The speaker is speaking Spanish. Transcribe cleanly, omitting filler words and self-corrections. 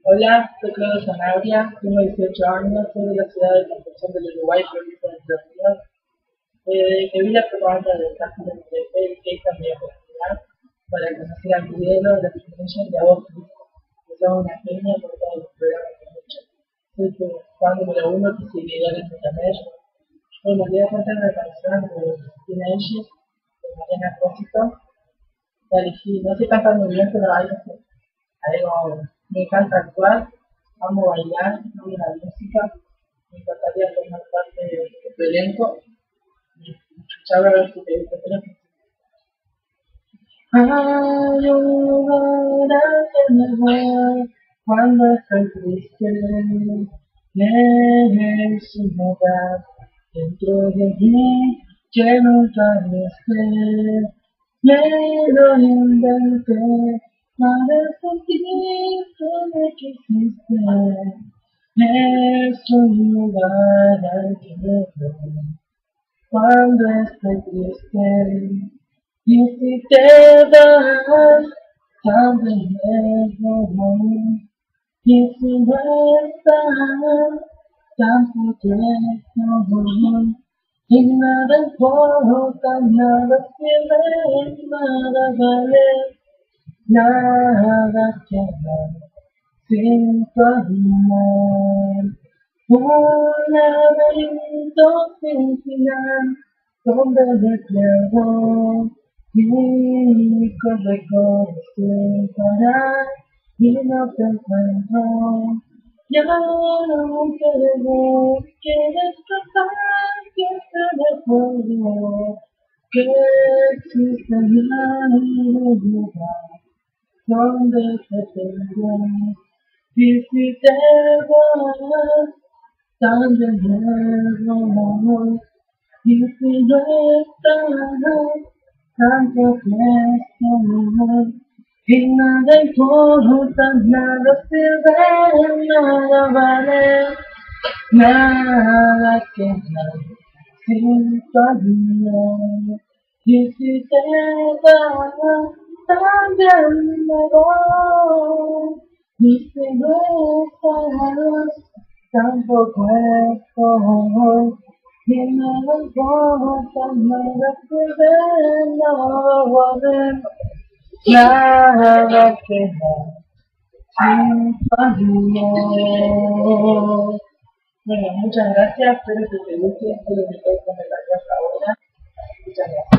Hola, soy Claudia Sanabria, tengo 18 años, soy de la ciudad de Concepción del Uruguay, provincia de Entre Ríos. Me vi la propaganda del casting de Telefe y que esta es mi oportunidad para conocer a Miguelo, a la familia y a vos, Cris, que sos una genia por todos los programas que has hecho. Soy tu fan número uno, tu seguidor en internet. Bueno, voy a contar la canción de Teenage de Mariana Cosito. La elegí, no sé cantar muy bien, pero algo, me encanta actuar, amo bailar, amo la música, me encantaría formar parte de tu elenco y escuchar a ver si te gusta. Hay un lugar al que me voy cuando estoy triste, es un lugar dentro de mí que nunca esté. Me lo inventé para sentir que me quisiste. Es un lugar al que me voy cuando estoy triste. Y si te vas, también me voy. Y si no estás, tampoco estoy. Y nada importa, nada sirve, nada vale, nada queda sin tu amor. Un laberinto sin final, donde me pierdo y corro sin parar y no te encuentro. Ya no queremos que despertar, que te recuerdo que existe un lugar donde te tengo. Y si te vas, también me voy. Y si no estás, tampoco estoy. Y nada importa, nada sirve, nada vale, nada queda sin tu amor. Y si te vas, también me voy. Y si no estás, tampoco estoy. Y nada importa, nada sirve, nada vale, nada queda sin tu amor. Bueno, muchas gracias, espero que te guste, espero que todos me la ahora. Muchas gracias.